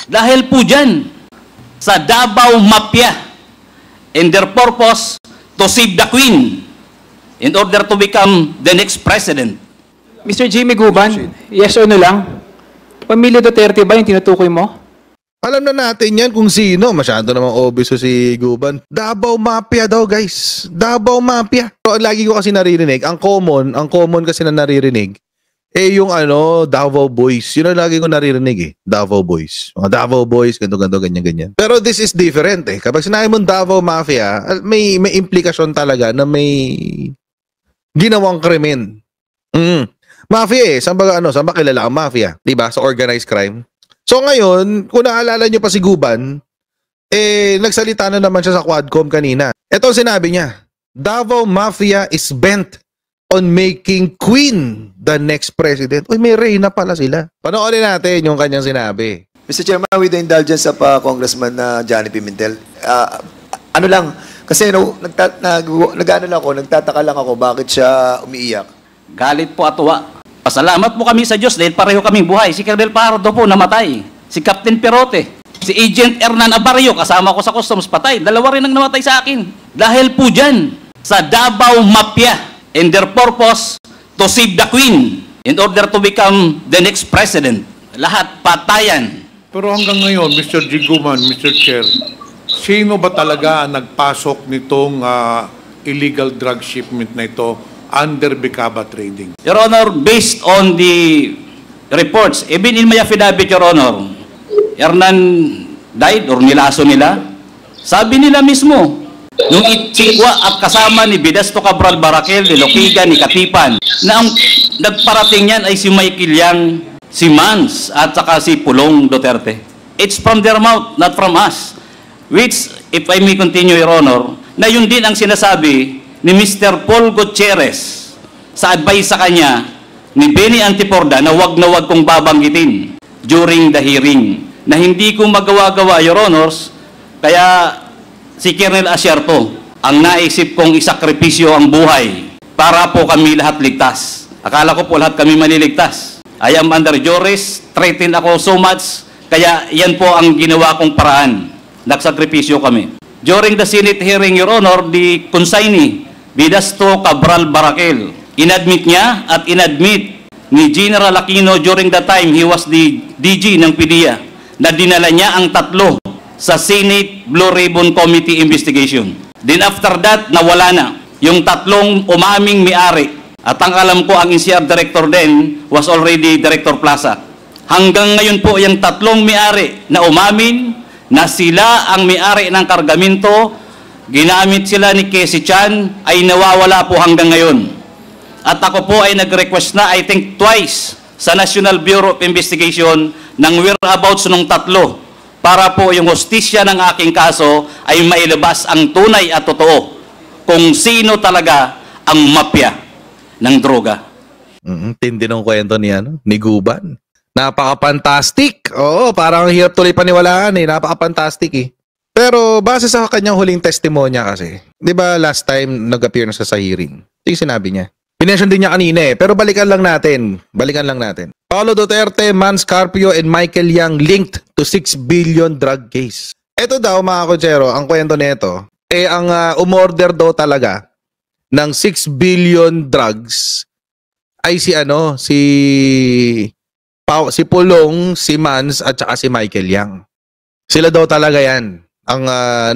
Dahil po dyan, sa Davao Mafia and their purpose to save the Queen in order to become the next president. Mr. Jimmy Guban, yes or no lang? Pamilya Duterte ba yung tinutukoy mo? Alam na natin yan kung sino. Masyado namang obvious si Guban. Davao Mafia daw, guys. Davao Mafia. So, lagi ko kasi naririnig, ang common kasi na naririnig, yung Davao Boys. Yun ang lagi ko naririnig Davao Boys. Mga Davao Boys, ganito, ganyan. Pero this is different Kapag sinabi mong Davao Mafia, may implikasyon talaga na may ginawang krimen. Mafia Saan ba kilala ang mafia? Diba? Sa organized crime. So ngayon, kung naalala nyo pa si Guban, nagsalita na naman siya sa Quadcom kanina. Ito sinabi niya, Davao Mafia is bent on making Queen the next president. Uy, may reyna pala sila. Panoorin natin yung kanyang sinabi. Mr. Chairman, with the indulgence of Congressman Johnny Pimentel, kasi nagtataka lang ako bakit siya umiiyak. Galit po at tuwa. Pasalamat po kami sa Diyos dahil pareho kaming buhay. Si Colonel Pardo po namatay. Si Captain Perote. Si Agent Hernan Abarrio, kasama ko sa customs, patay. Dalawa rin ang namatay sa akin. Dahil po dyan, sa Davao Mafia and their purpose to save the Queen in order to become the next president. Lahat patayan. Pero hanggang ngayon, Mr. G. Guman, Mr. Chair, sino ba talaga ang nagpasok nitong illegal drug shipment na ito under Bicaba Trading? Your Honor, based on the reports, even in my affidavit, Your Honor, Hernan died or nilaso nila. Sabi nila mismo, nung itsikwa at kasama ni Bidasto Cabral Barakel, ni Loquigan, ni Katipan, na ang nagparating yan ay si Michael Yang, si Mans, at saka si Pulong Duterte. It's from their mouth, not from us. Which, if I may continue, Your Honor, na yun din ang sinasabi ni Mr. Paul Gutierrez sa advice sa kanya ni Benny Antiporda na wag kong babanggitin during the hearing na hindi ko magawa-gawa, Your Honors, kaya si Colonel Asierto ang naisip kong isakripisyo ang buhay para po kami lahat ligtas. Akala ko po lahat kami maliligtas. I am under juris, threatened ako so much, kaya yan po ang ginawa kong paraan. Nagsakripisyo kami. During the Senate hearing, Your Honor, the consignee, Bidasto Cabral Barakel, inadmit niya at inadmit ni General Aquino during the time he was the DG ng PDEA na dinala niya ang tatlo sa Senate Blue Ribbon Committee investigation. Then after that, nawala na. Yung tatlong umaming may-ari. At ang alam ko, ang NCR director din was already Director Plaza. Hanggang ngayon po, yung tatlong may-ari na umamin na sila ang may-ari ng kargamento, ginamit sila ni Casey Chan, ay nawawala po hanggang ngayon. At ako po ay nag-request na, I think twice, sa National Bureau of Investigation ng whereabouts ng tatlo para po yung hustisya ng aking kaso ay mailabas ang tunay at totoo kung sino talaga ang mafia ng droga. Tindi ng kwento ni Guban. Napaka-fantastic. Oo, parang hirap tuloy paniwalaan Napaka-fantastic Pero base sa kanyang huling testimonya kasi, di ba last time nag-appear na sa hearing, ito yung sinabi niya. Pinention din niya kanina pero balikan lang natin. Paulo Duterte, Mans Carpio, and Michael Yang linked to 6 billion drug case. Ito daw mga kotsero, ang kwento nito, ang umorder daw talaga ng 6 billion drugs ay si Pulong, si Mans, at saka si Michael Yang. Sila daw talaga yan ang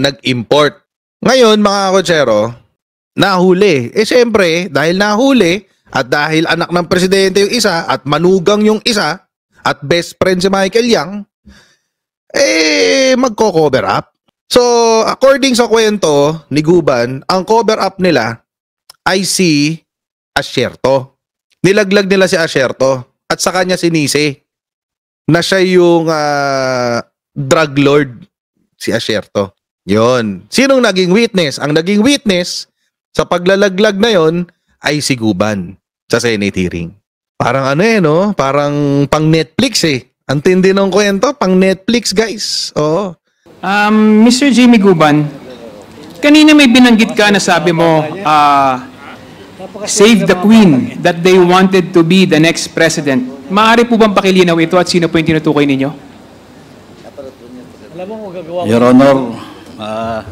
nag-import. Ngayon, mga kotsero, nahuli. Siyempre, dahil nahuli, at dahil anak ng presidente yung isa, at manugang yung isa, at best friend si Michael Yang, magko-cover up. So, according sa kwento ni Guban, ang cover up nila ay si Asierto. Nilaglag nila si Asierto, at sa kanya sinisi na siya yung drug lord. Si Asierto. Yon. Sinong naging witness? Ang naging witness sa paglalaglag na yon ay si Guban sa Senate hearing. Parang Parang pang Netflix Ang tindi ng kwento, pang Netflix guys. Oo. Mr. Jimmy Guban, kanina may binanggit ka na sabi mo, save the Queen, that they wanted to be the next president. Maaari po bang pakilinaw ito at sino po yung tinutukoy ninyo? Your Honor,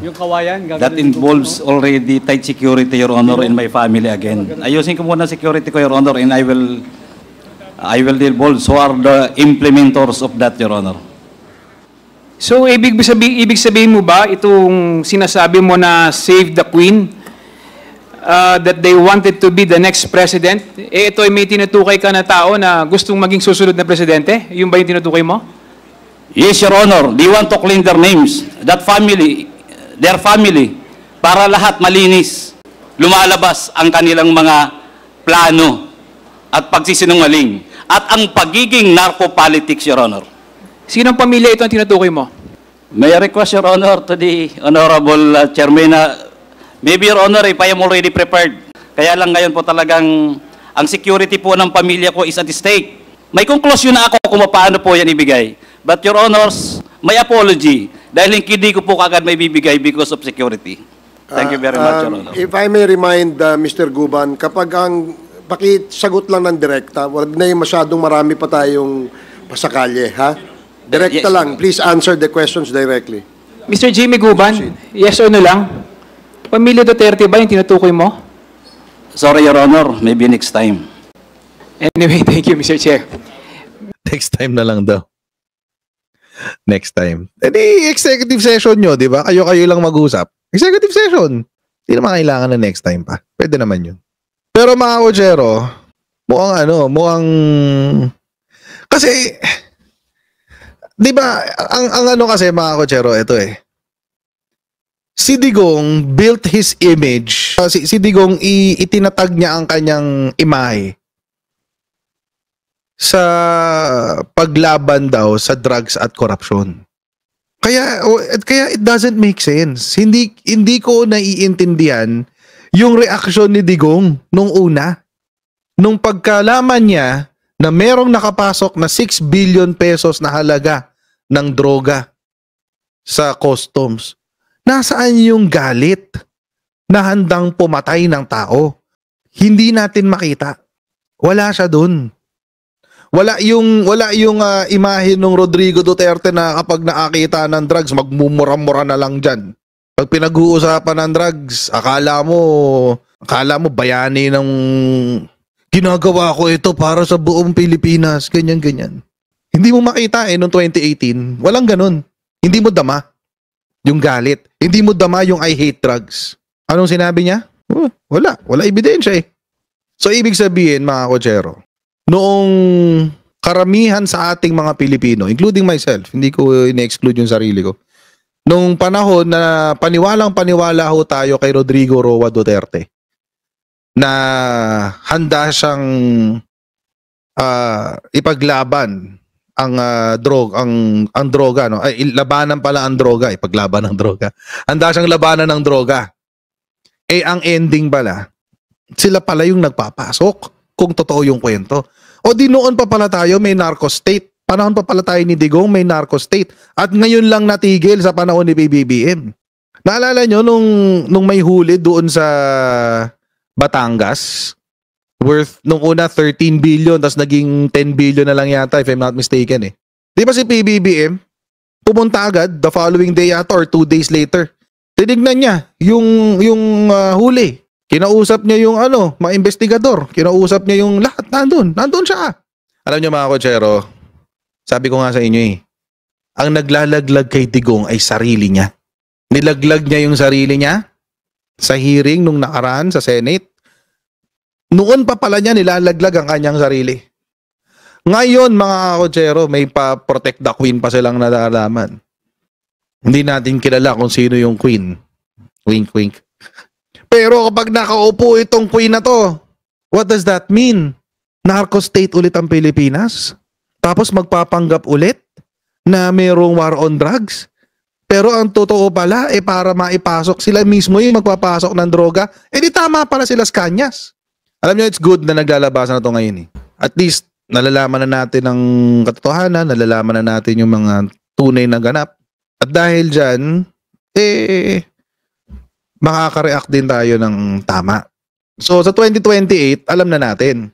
Yung kawayan, that involves already tight security, Your Honor, in my family again. Ayusin ko muna security ko, Your Honor, and I will divulge who are the implementors of that, Your Honor. So, ibig sabihin mo ba itong sinasabi mo na save the Queen, that they wanted to be the next president, ito ay may tinutukay ka na tao na gustong maging susunod na presidente? Yung ba yung tinutukay mo? Yes, Your Honor. They want to clean their names. That family, their family, para lahat malinis. Lumalabas ang kanilang mga plano at pagsisinungaling. At ang pagiging narco-politics, Your Honor. Sinong pamilya ito ang tinutukoy mo? May I request, Your Honor, to the Honorable Chairman, maybe, Your Honor, if I am already prepared. Kaya lang ngayon po talagang ang security po ng pamilya ko is at stake. May conclusion na ako kung paano po yan ibigay. But Your Honors, may apology dahil hindi ko po kagad may bibigay because of security. Thank you very much, Your Honor. If I may remind Mr. Guban, kapag ang pakisagot lang ng direkta, wag na yung masyadong marami pa tayong pasakalye, ha? Direkta Yes. lang. Please answer the questions directly. Mr. Jimmy Guban, yes or no lang? Pamilya Duterte ba yung tinutukoy mo? Sorry, Your Honor. Maybe next time. Anyway, thank you, Mr. Chair. Next time na lang daw. Next time. Eh di, executive session nyo, di ba? Kayo-kayo lang mag-usap. Executive session. Hindi naman kailangan na next time pa. Pwede naman yun. Pero mga Kochero, mukhang kasi, di ba, ang ano kasi mga Kochero, ito eh. Si Digong built his image. Si Digong itinatag niya ang kanyang imahe sa paglaban daw sa drugs at corruption. Kaya it doesn't make sense. Hindi ko naiintindihan yung reaksyon ni Digong nung una. Nung pagkalaman niya na merong nakapasok na 6 billion pesos na halaga ng droga sa customs. Nasaan yung galit na handang pumatay ng tao? Hindi natin makita. Wala siya dun. Wala yung imahe ng Rodrigo Duterte na kapag nakakita ng drugs, magmumura-mura na lang dyan. Pag pinag-uusapan ng drugs, akala mo bayani ng ginagawa ko ito para sa buong Pilipinas, ganyan-ganyan. Hindi mo makita noong 2018, walang ganun. Hindi mo dama yung galit. Hindi mo dama yung I hate drugs. Anong sinabi niya? Wala ebidensya eh. So ibig sabihin mga Kochero, noong karamihan sa ating mga Pilipino, including myself, hindi ko ina-exclude yung sarili ko, nung panahon na paniwalang-paniwala ho tayo kay Rodrigo Roa Duterte, na handa siyang ipaglaban ang droga, no? Ay, labanan pala ang droga, ipaglaban ang droga. Handa siyang labanan ng droga. Eh, ang ending pala, sila pala yung nagpapasok kung totoo yung kwento. O di noon pa pala tayo may narco state. Panahon pa pala tayo ni Digong may narco state. At ngayon lang natigil sa panahon ni PBBM. Naalala nyo nung may huli doon sa Batangas, worth nung una 13 billion, tapos naging 10 billion na lang yata if I'm not mistaken eh. Di ba si PBBM pumunta agad the following day yata or 2 days later. Tinignan niya yung huli. Kinausap niya yung mga investigador. Kinausap niya yung lahat. Nandun siya. Alam niyo mga Kochero, sabi ko nga sa inyo eh, ang naglalaglag kay Digong ay sarili niya. Nilaglag niya yung sarili niya sa hearing nung nakaraan sa Senate. Noon pa pala niya nilalaglag ang kanyang sarili. Ngayon mga Kochero, may pa-protect the queen pa silang nalalaman. Hindi natin kilala kung sino yung queen. Wink, wink. Pero kapag nakaupo itong queen na to, what does that mean? Narco state ulit ang Pilipinas? Tapos magpapanggap ulit na mayroong war on drugs? Pero ang totoo pala, para maipasok sila mismo yung magpapasok ng droga, di tama pala sila sa kanyas. Alam nyo, it's good na naglalabasan na to ngayon eh. At least, nalalaman na natin ang katotohanan, nalalaman na natin yung mga tunay na ganap. At dahil dyan, makaka-react din tayo ng tama. So sa 2028, alam na natin